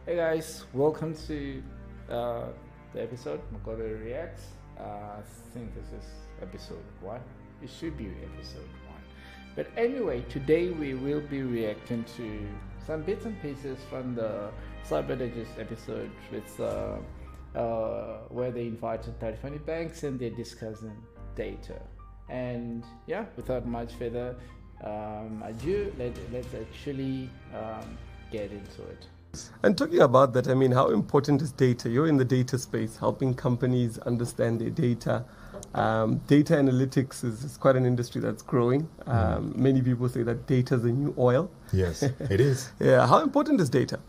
Hey guys, welcome to the episode Makobe Reacts. I think this is episode 1. It should be episode 1. But anyway, today we will be reacting to some bits and pieces from the Cyber Digest episode with where they invited 30 banks and they're discussing data. And yeah, without much further ado, let's actually get into it. And talking about that, I mean, how important is data? You're in the data space, helping companies understand their data. Data analytics is quite an industry that's growing. Many people say that data is the new oil. Yes, it is. Yeah, how important is data?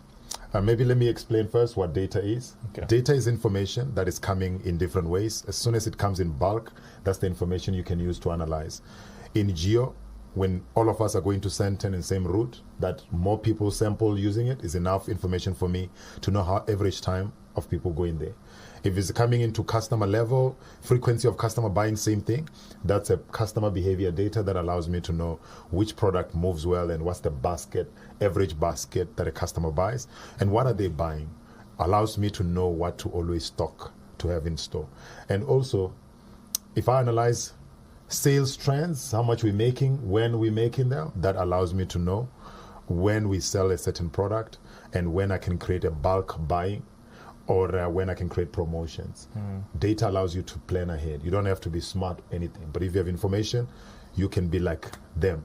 Maybe let me explain first what data is. Okay. Data is information that is coming in different ways. As soon as it comes in bulk, that's the information you can use to analyze. In geo, when all of us are going to send 10 in the same route, that more people sample using it is enough information for me to know how average time of people go in there. If it's coming into customer level, frequency of customer buying same thing, that's a customer behavior data that allows me to know which product moves well and what's the average basket that a customer buys, and what are they buying. Allows me to know what to always stock to have in store. And also, if I analyze sales trends, how much we're making, when we're making them, that allows me to know when we sell a certain product and when I can create a bulk buying or when I can create promotions. Data allows you to plan ahead. You don't have to be smart anything, but if you have information, you can be like them.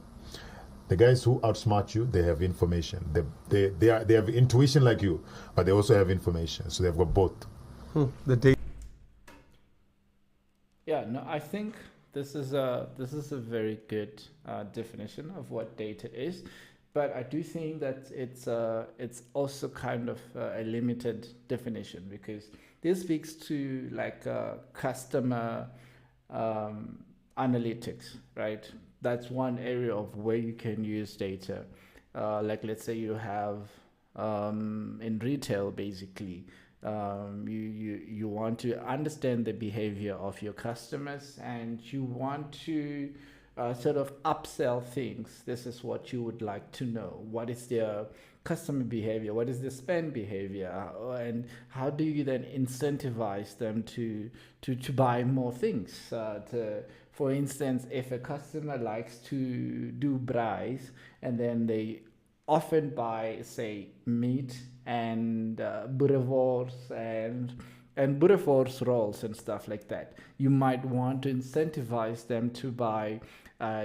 The guys who outsmart you, they have information. They have intuition like you, but they also have information. So they've got both. The data. Yeah, no, I think this is a very good definition of what data is, but I do think that it's also kind of a limited definition, because this speaks to like customer analytics, right? That's one area of where you can use data. Like let's say you have in retail, basically. You want to understand the behavior of your customers, and you want to sort of upsell things. This is what you would like to know. What is their customer behavior? What is the spend behavior? And how do you then incentivize them to buy more things? For instance, if a customer likes to do braais and then they often buy, say, meat and boerewors and boerewors rolls and stuff like that, you might want to incentivize them to buy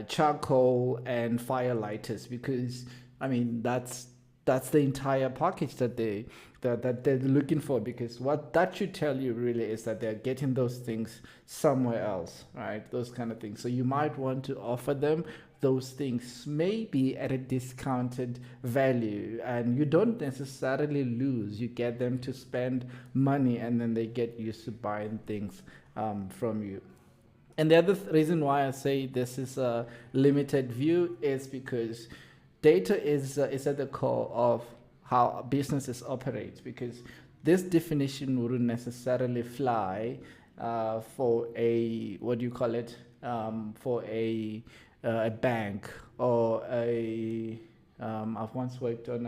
charcoal and fire lighters, because I mean that's the entire package that they're looking for, because what that should tell you really is that they're getting those things somewhere else, right? Those kind of things. So you might want to offer them those things maybe at a discounted value, and you don't necessarily lose. You get them to spend money, and then they get used to buying things from you. And the other reason why I say this is a limited view is because data is at the core of how businesses operate, because this definition wouldn't necessarily fly for a, what do you call it, for a bank or a I've once worked on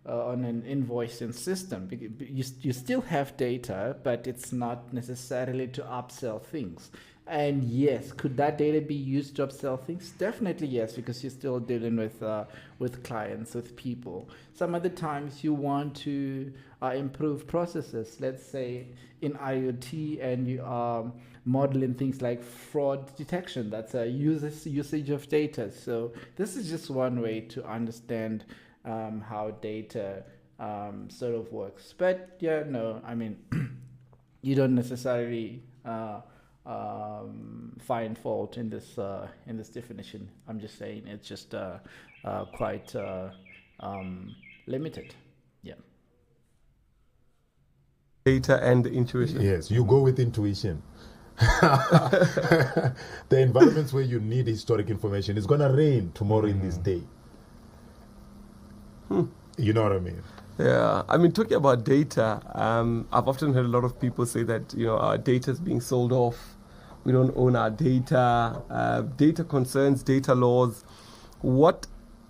an invoicing system. You still have data, but it's not necessarily to upsell things. And yes, could that data be used to upsell things? Definitely yes, because you're still dealing with clients, with people. Some other times you want to improve processes. Let's say in IoT, and you are modeling things like fraud detection. That's a usage of data. So this is just one way to understand how data sort of works. But yeah, no, I mean, you don't necessarily find fault in this definition. I'm just saying it's just quite limited. Yeah. Data and intuition. Yes, you go with intuition. The environments where you need historic information, it's going to rain tomorrow in this day. You know what I mean? Yeah, I mean, talking about data, I've often heard a lot of people say that, you know, our data is being sold off. We don't own our data. Data concerns, data laws. What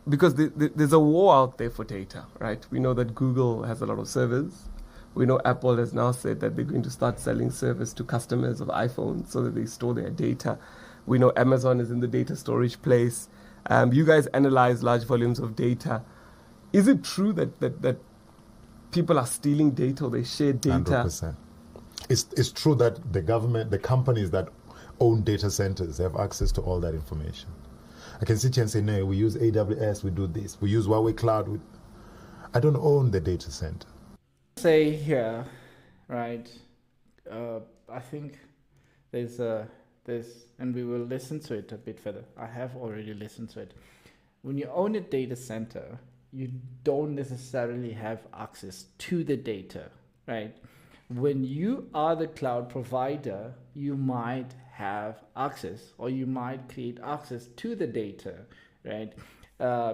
because there's a war out there for data, right? We know that Google has a lot of servers. We know Apple has now said that they're going to start selling servers to customers of iPhone so that they store their data. We know Amazon is in the data storage place. You guys analyze large volumes of data. Is it true that people are stealing data or they share data? 100%. It's true that the government, the companies that own data centers have access to all that information. I can sit here and say, no, we use AWS, we do this. We use Huawei Cloud. I don't own the data center. Say here, right? I think there's, and we will listen to it a bit further. I have already listened to it. When you own a data center, you don't necessarily have access to the data, right? When you are the cloud provider, you might have access or you might create access to the data, right?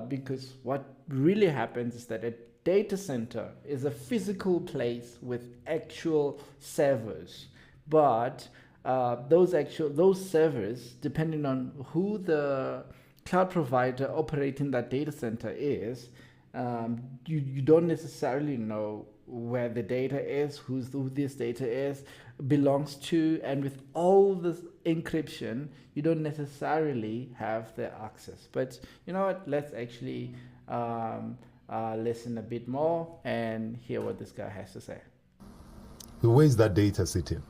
Because what really happens is that a data center is a physical place with actual servers, but those servers, depending on who the cloud provider operating that data center is, you don't necessarily know where the data is, who this data is, belongs to, and with all this encryption, you don't necessarily have the access. But you know what? Let's actually listen a bit more and hear what this guy has to say. Where is that data sitting?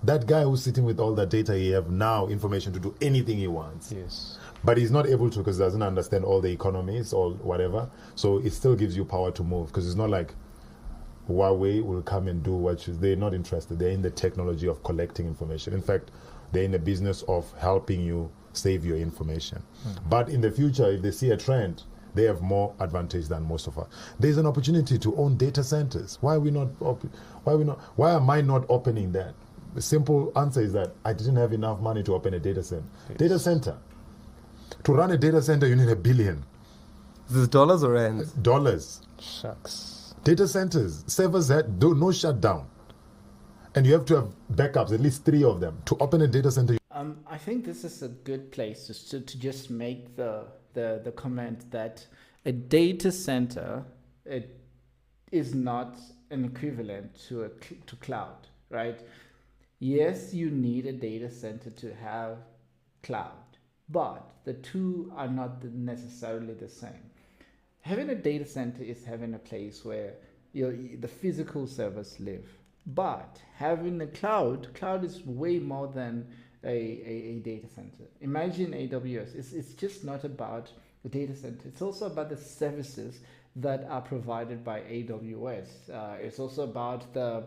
That guy who's sitting with all that data, he have now information to do anything he wants. Yes. But he's not able to because he doesn't understand all the economies or whatever. So it still gives you power to move because it's not like Huawei will come and do they're not interested. They're in the technology of collecting information. In fact, they're in the business of helping you save your information. Mm-hmm. But in the future, if they see a trend, they have more advantage than most of us. There's an opportunity to own data centers. Why am I not opening that? The simple answer is that I didn't have enough money to open a data center. Yes. Data center. To run a data center, you need $1 billion. Is this dollars or rands? Dollars. Shucks. Data centers, servers had no shutdown. And you have to have backups, at least 3 of them. To open a data center. I think this is a good place to just make the comment that a data center is not an equivalent to cloud, right? Yes, you need a data center to have cloud, but the two are not necessarily the same. Having a data center is having a place where the physical servers live, but having the cloud is way more than a data center. Imagine AWS. It's just not about the data center. It's also about the services that are provided by AWS. It's also about the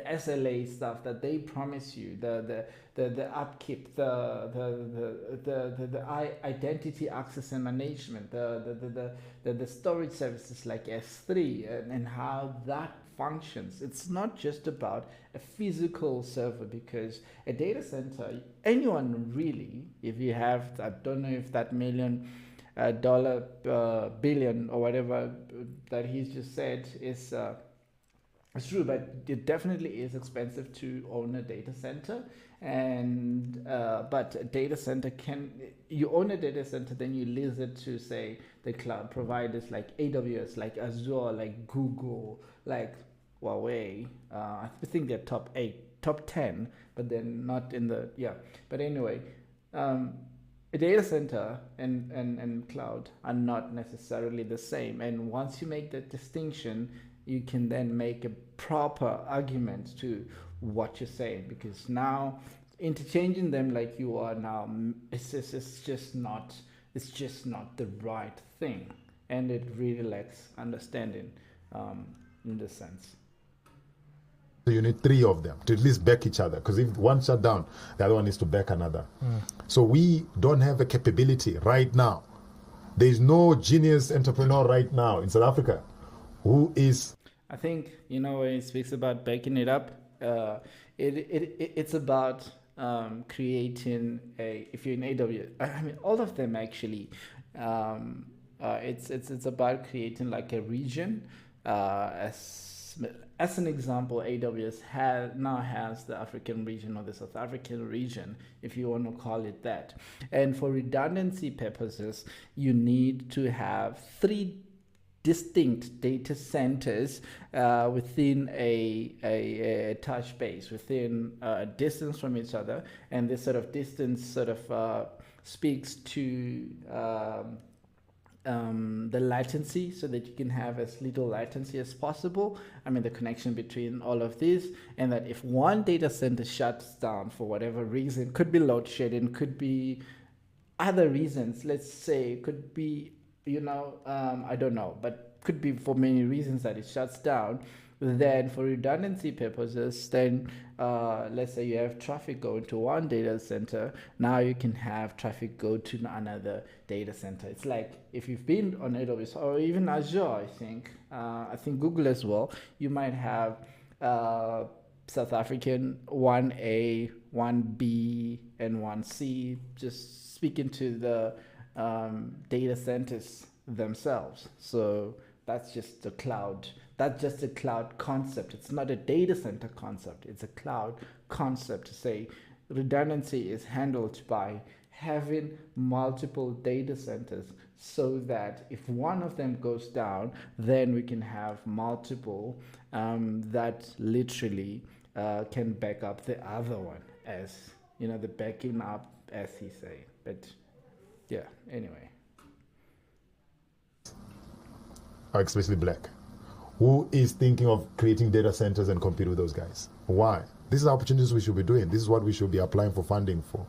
SLA stuff that they promise you, the upkeep, the identity access and management, the storage services like S3 and how that functions. It's not just about a physical server, because a data center, anyone really, if you have, I don't know if that $1 billion or whatever that he's just said is it's true, but it definitely is expensive to own a data center. And but a data center you own a data center, then you lease it to, say, the cloud providers like AWS, like Azure, like Google, like Huawei. I think they're top 10, but they're not in the But anyway, a data center and cloud are not necessarily the same. And once you make that distinction, you can then make a proper argument to what you're saying, because now interchanging them like you are now, it's just not the right thing, and it really lacks understanding in this sense. So you need 3 of them to at least back each other, because if one shut down, the other one needs to back another. So we don't have the capability right now. There is no genius entrepreneur right now in South Africa who is. I think, when he speaks about backing it up, it's about creating if you're in AWS, I mean, all of them actually, it's about creating like a region, a as an example, AWS now has the African region or the South African region, if you want to call it that. And for redundancy purposes, you need to have 3 distinct data centers within a touch base, within a distance from each other. And this sort of distance sort of speaks to the latency, so that you can have as little latency as possible. I mean, the connection between all of these, and that if one data center shuts down for whatever reason, could be load shedding, could be other reasons, let's say, could be, I don't know, but could be for many reasons that it shuts down, then for redundancy purposes, then let's say you have traffic going to one data center, now you can have traffic go to another data center. It's like if you've been on AWS or even Azure, I think Google as well, you might have South African 1A, 1B, and 1C, just speaking to the data centers themselves. So that's just a cloud. That's just a cloud concept. It's not a data center concept. It's a cloud concept to say redundancy is handled by having multiple data centers, so that if one of them goes down, then we can have multiple that literally can back up the other one, as the backing up, as he say. But yeah, anyway. Especially Black. Who is thinking of creating data centers and compete with those guys? Why? This is opportunities we should be doing. This is what we should be applying for funding for.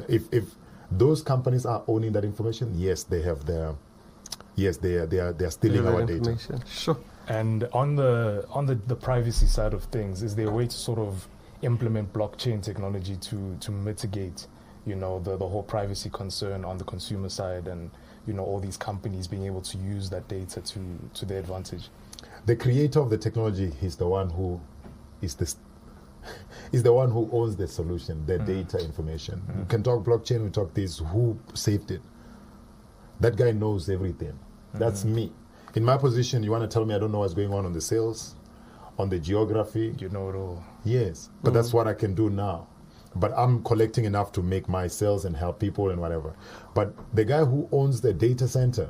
If those companies are owning that information, yes, they have they are stealing our data. Sure. And on the privacy side of things, is there a way to sort of implement blockchain technology to mitigate, the whole privacy concern on the consumer side, and all these companies being able to use that data to their advantage? The creator of the technology is the one who is the one who owns the solution, the data information. We can talk blockchain, we talk this, who saved it. That guy knows everything. That's me. In my position, you want to tell me I don't know what's going on the sales, on the geography? You know it all. Yes, but that's what I can do now. But I'm collecting enough to make my sales and help people and whatever. But the guy who owns the data center,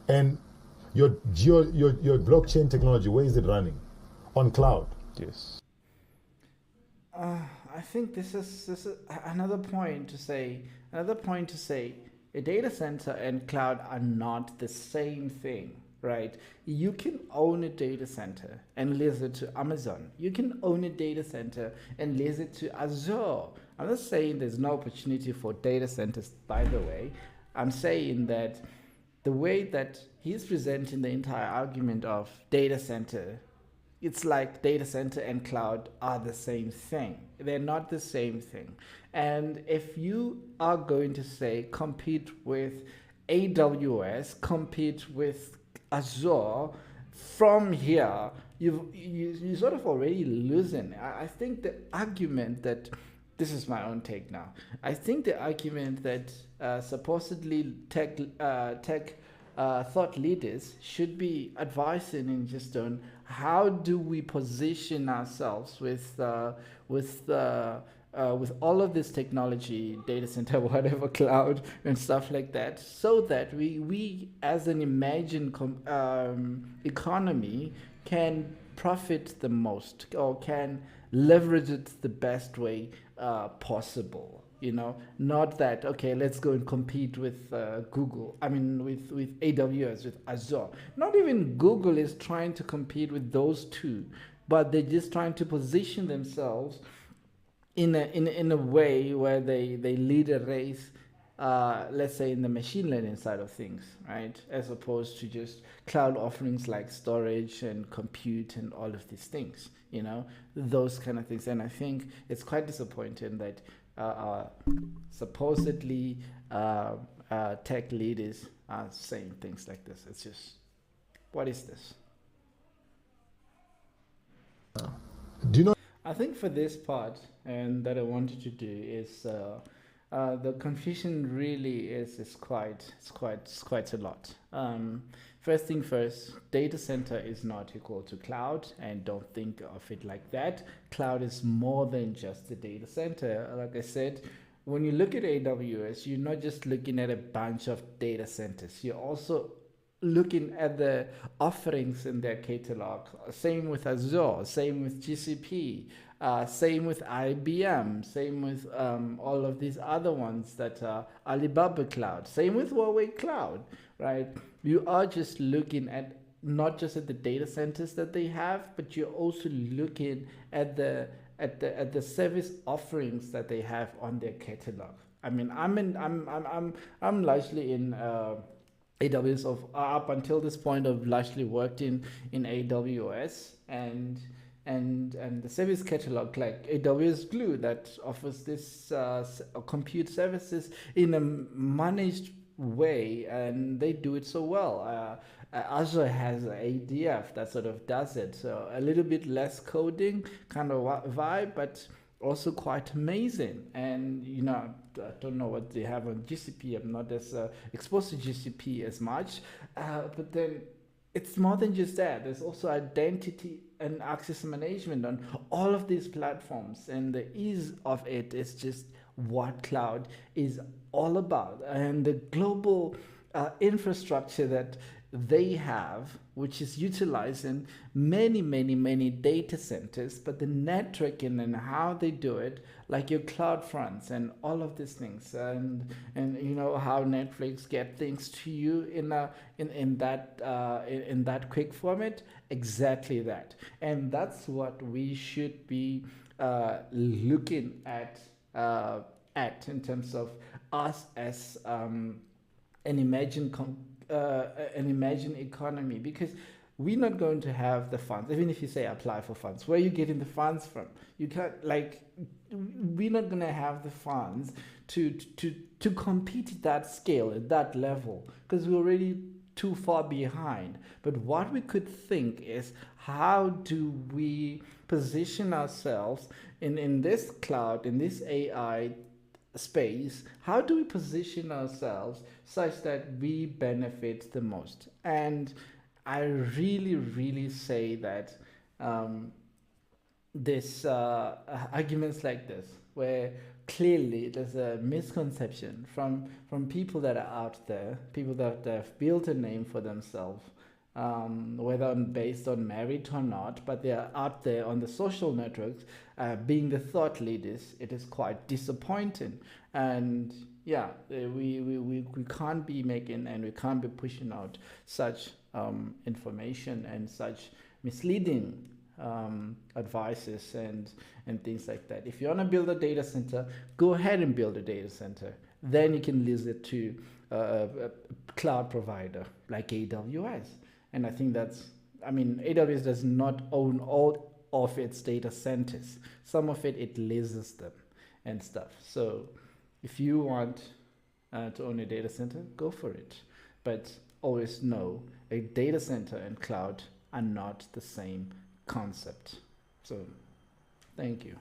and your blockchain technology, where is it running? On cloud. Yes. I think this is another point to say. A data center and cloud are not the same thing, right? You can own a data center and lease it to Amazon. You can own a data center and lease it to Azure. I'm not saying there's no opportunity for data centers, by the way. I'm saying that the way that he's presenting the entire argument of data center, it's like data center and cloud are the same thing. They're not the same thing. And if you are going to say compete with AWS, compete with Azure, from here, you sort of already losing. I think the argument that, this is my own take now, I think the argument that supposedly tech thought leaders should be advising in just on how do we position ourselves with all of this technology, data center, whatever, cloud and stuff like that, so that we as an imagined economy can profit the most, or can leverage it the best way possible. Not that, okay, let's go and compete with Google. I mean, with AWS, with Azure. Not even Google is trying to compete with those two, but they're just trying to position themselves in a way where they lead a race, let's say in the machine learning side of things, right? As opposed to just cloud offerings like storage and compute and all of these things, those kind of things. And I think it's quite disappointing that supposedly tech leaders are saying things like this. It's just, what is this? Do you know? I think for this part, and that I wanted to do is the confusion really is quite a lot. first thing first, data center is not equal to cloud, and don't think of it like that. Cloud is more than just the data center. Like I said, when you look at AWS, you're not just looking at a bunch of data centers. You're also looking at the offerings in their catalog. Same with Azure, same with GCP, same with IBM, same with all of these other ones that are Alibaba Cloud, same with Huawei Cloud, right? You are just looking at not just at the data centers that they have, but you're also looking at the service offerings that they have on their catalog. I mean, I'm largely in AWS of up until this point. I've largely worked in AWS and the service catalog like AWS Glue that offers this compute services in a managed way, and they do it so well. Azure has ADF that sort of does it, so a little bit less coding kind of vibe, but also quite amazing. And you know, I don't know what they have on GCP. I'm not as exposed to GCP as much, but then it's more than just that. There's also identity and access management on all of these platforms, and the ease of it is just what cloud is all about. And the global infrastructure that they have, which is utilizing many data centers, but the networking and how they do it, like your cloud fronts and all of these things, and you know how Netflix get things to you in that quick format, exactly that. And that's what we should be looking at in terms of us as an imagined economy, because we're not going to have the funds. Even if you say apply for funds, where are you getting the funds from? You can't, like, we're not going to have the funds to compete at that scale, at that level, because we're already too far behind. But what we could think is, how do we position ourselves in this cloud, in this AI space? How do we position ourselves such that we benefit the most? And I really say that this arguments like this, where clearly there's a misconception from people that are out there, people that have built a name for themselves, whether based on merit or not, but they are out there on the social networks being the thought leaders. It is quite disappointing. And yeah, we can't be making and we can't be pushing out such information and such misleading advices and things like that. If you want to build a data center, go ahead and build a data center. Then you can lease it to a cloud provider like AWS. And I think AWS does not own all of its data centers. Some of it leases them and stuff. So if you want to own a data center, go for it. But always know, a data center and cloud are not the same concept. So thank you.